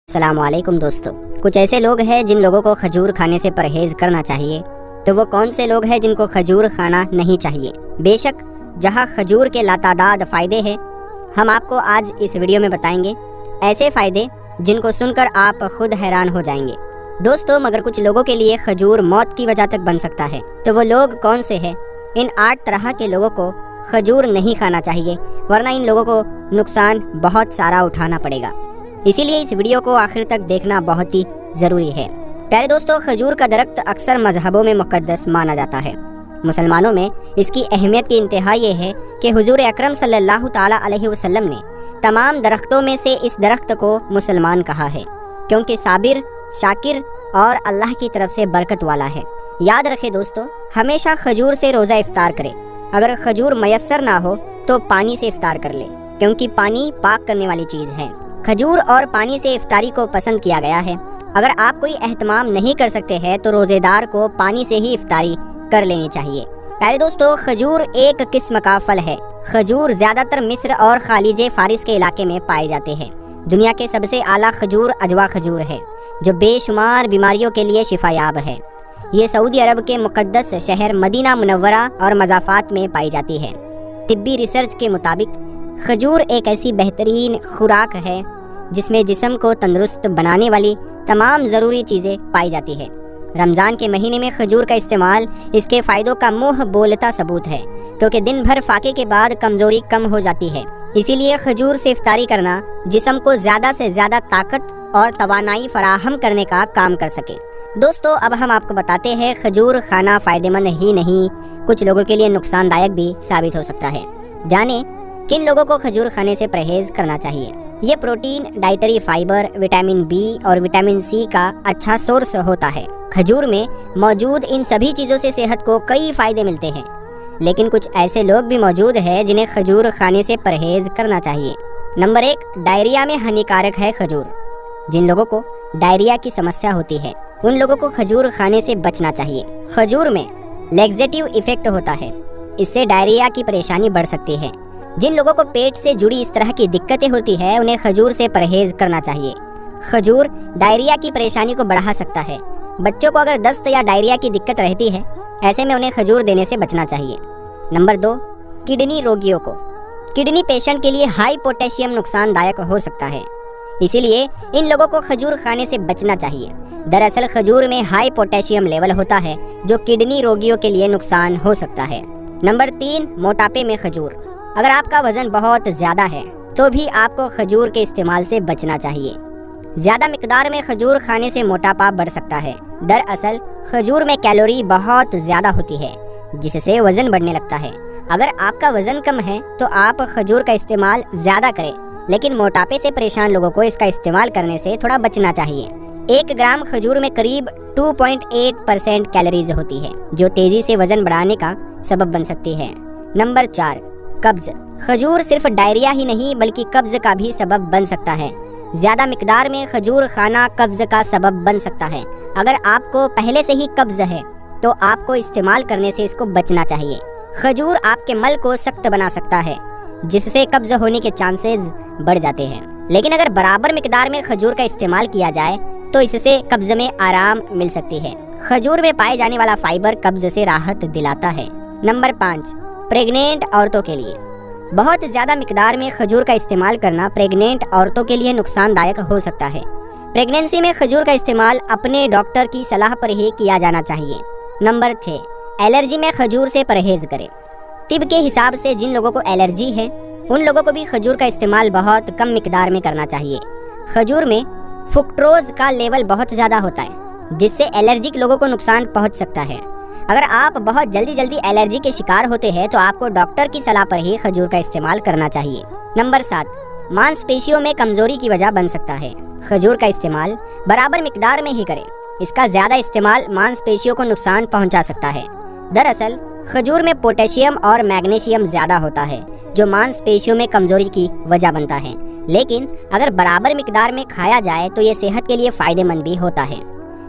السلام علیکم دوستو، کچھ ایسے لوگ ہیں جن لوگوں کو کھجور کھانے سے پرہیز کرنا چاہیے، تو وہ کون سے لوگ ہیں جن کو کھجور کھانا نہیں چاہیے؟ بے شک جہاں کھجور کے لاتعداد فائدے ہیں، ہم آپ کو آج اس ویڈیو میں بتائیں گے ایسے فائدے جن کو سن کر آپ خود حیران ہو جائیں گے۔ دوستو، مگر کچھ لوگوں کے لیے کھجور موت کی وجہ تک بن سکتا ہے، تو وہ لوگ کون سے ہیں؟ ان 8 طرح کے لوگوں کو کھجور نہیں کھانا چاہیے، ورنہ ان لوگوں کو نقصان بہت سارا اٹھانا پڑے گا۔ اسی لیے اس ویڈیو کو آخر تک دیکھنا بہت ہی ضروری ہے۔ پیارے دوستو، کھجور کا درخت اکثر مذہبوں میں مقدس مانا جاتا ہے۔ مسلمانوں میں اس کی اہمیت کی انتہا یہ ہے کہ حضور اکرم صلی اللہ تعالیٰ علیہ وسلم نے تمام درختوں میں سے اس درخت کو مسلمان کہا ہے، کیونکہ صابر، شاکر اور اللہ کی طرف سے برکت والا ہے۔ یاد رکھے دوستو، ہمیشہ کھجور سے روزہ افطار کرے۔ اگر کھجور میسر نہ ہو تو پانی سے افطار کر لے، کیونکہ پانی پاک کرنے والی چیز ہے۔ کھجور اور پانی سے افطاری کو پسند کیا گیا ہے۔ اگر آپ کوئی اہتمام نہیں کر سکتے ہیں تو روزے دار کو پانی سے ہی افطاری کر لینی چاہیے۔ پیارے دوستو، کھجور ایک قسم کا پھل ہے۔ کھجور زیادہ تر مصر اور خلیج فارس کے علاقے میں پائے جاتے ہیں۔ دنیا کے سب سے اعلیٰ کھجور عجوا کھجور ہے، جو بے شمار بیماریوں کے لیے شفا یاب ہے۔ یہ سعودی عرب کے مقدس شہر مدینہ منورہ اور مضافات میں پائی جاتی ہے۔ طبی ریسرچ کے مطابق کھجور ایک ایسی بہترین خوراک ہے جس میں جسم کو تندرست بنانے والی تمام ضروری چیزیں پائی جاتی ہے۔ رمضان کے مہینے میں کھجور کا استعمال اس کے فائدوں کا منہ بولتا ثبوت ہے، کیونکہ دن بھر فاقے کے بعد کمزوری کم ہو جاتی ہے۔ اسی لیے کھجور سے افطاری کرنا جسم کو زیادہ سے زیادہ طاقت اور توانائی فراہم کرنے کا کام کر سکے۔ دوستو، اب ہم آپ کو بتاتے ہیں کھجور کھانا فائدہ مند ہی نہیں، کچھ لوگوں کے لیے نقصان دایک بھی ثابت ہو سکتا ہے۔ جانیں کن لوگوں کو کھجور کھانے سے پرہیز کرنا چاہیے۔ یہ protein, dietary fibre, vitamin B اور وٹامن سی کا اچھا سورس ہوتا ہے۔ کھجور میں موجود ان سبھی چیزوں سے صحت کو کئی فائدے ملتے ہیں، لیکن کچھ ایسے لوگ بھی موجود ہیں جنہیں کھجور کھانے سے پرہیز کرنا چاہیے۔ نمبر 1، ڈائریا میں ہانیکارک ہے کھجور۔ جن لوگوں کو ڈائریا کی سمسیا ہوتی ہے، ان لوگوں کو کھجور کھانے سے بچنا چاہیے۔ کھجور میں لیگزیٹو ایفیکٹ ہوتا ہے، اس سے ڈائریا کی پریشانی بڑھ سکتی ہے۔ جن لوگوں کو پیٹ سے جڑی اس طرح کی دقتیں ہوتی ہیں، انہیں کھجور سے پرہیز کرنا چاہیے۔ کھجور ڈائریا کی پریشانی کو بڑھا سکتا ہے۔ بچوں کو اگر دست یا ڈائریا کی دقت رہتی ہے، ایسے میں انہیں کھجور دینے سے بچنا چاہیے۔ نمبر 2، کڈنی روگیوں کو۔ کڈنی پیشنٹ کے لیے ہائی پوٹیشیم نقصان دایک ہو سکتا ہے، اسی لیے ان لوگوں کو کھجور کھانے سے بچنا چاہیے۔ دراصل کھجور میں ہائی پوٹیشیم لیول ہوتا ہے، جو کڈنی روگیوں کے لیے نقصان ہو سکتا ہے۔ نمبر 3، موٹاپے میں کھجور۔ اگر آپ کا وزن بہت زیادہ ہے تو بھی آپ کو کھجور کے استعمال سے بچنا چاہیے۔ زیادہ مقدار میں کھجور کھانے سے موٹاپا بڑھ سکتا ہے۔ دراصل کھجور میں کیلوری بہت زیادہ ہوتی ہے، جس سے وزن بڑھنے لگتا ہے۔ اگر آپ کا وزن کم ہے تو آپ کھجور کا استعمال زیادہ کریں، لیکن موٹاپے سے پریشان لوگوں کو اس کا استعمال کرنے سے تھوڑا بچنا چاہیے۔ 1 گرام کھجور میں قریب 2.8% کیلوریز ہوتی ہے، جو تیزی سے وزن بڑھانے کا سبب بن سکتی ہے۔ نمبر 4، قبض۔ کھجور صرف ڈائریا ہی نہیں بلکہ قبض کا بھی سبب بن سکتا ہے۔ زیادہ مقدار میں کھجور کھانا قبض کا سبب بن سکتا ہے۔ اگر آپ کو پہلے سے ہی قبض ہے تو آپ کو استعمال کرنے سے اس کو بچنا چاہیے۔ کھجور آپ کے مل کو سخت بنا سکتا ہے، جس سے قبض ہونے کے چانسز بڑھ جاتے ہیں، لیکن اگر برابر مقدار میں کھجور کا استعمال کیا جائے تو اس سے قبض میں آرام مل سکتی ہے۔ کھجور میں پائے جانے والا فائبر قبض سے راحت دلاتا ہے۔ نمبر 5، پریگنینٹ عورتوں کے لیے۔ بہت زیادہ مقدار میں کھجور کا استعمال کرنا پریگنینٹ عورتوں کے لیے نقصان دایک ہو سکتا ہے۔ پریگنینسی میں کھجور کا استعمال اپنے ڈاکٹر کی صلاح پر ہی کیا جانا چاہیے۔ نمبر 6، الرجی میں کھجور سے پرہیز کریں۔ طب کے حساب سے جن لوگوں کو الرجی ہے، ان لوگوں کو بھی کھجور کا استعمال بہت کم مقدار میں کرنا چاہیے۔ کھجور میں فرکٹوز کا لیول بہت زیادہ ہوتا ہے، جس سے الرجک لوگوں کو نقصان پہنچ سکتا ہے۔ اگر آپ بہت جلدی الرجی کے شکار ہوتے ہیں تو آپ کو ڈاکٹر کی صلاح پر ہی کھجور کا استعمال کرنا چاہیے۔ نمبر 7، مانس پیشیوں میں کمزوری کی وجہ بن سکتا ہے۔ کھجور کا استعمال برابر مقدار میں ہی کریں، اس کا زیادہ استعمال مانس پیشیوں کو نقصان پہنچا سکتا ہے۔ دراصل کھجور میں پوٹیشیم اور میگنیشیم زیادہ ہوتا ہے، جو مانس پیشیوں میں کمزوری کی وجہ بنتا ہے، لیکن اگر برابر مقدار میں کھایا جائے تو یہ صحت کے لیے فائدہ مند بھی ہوتا ہے۔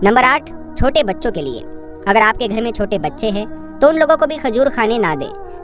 نمبر 8، چھوٹے بچوں کے لیے۔ اگر آپ کے گھر میں چھوٹے بچے ہیں تو ان لوگوں کو بھی کھجور کھانے نہ دیں۔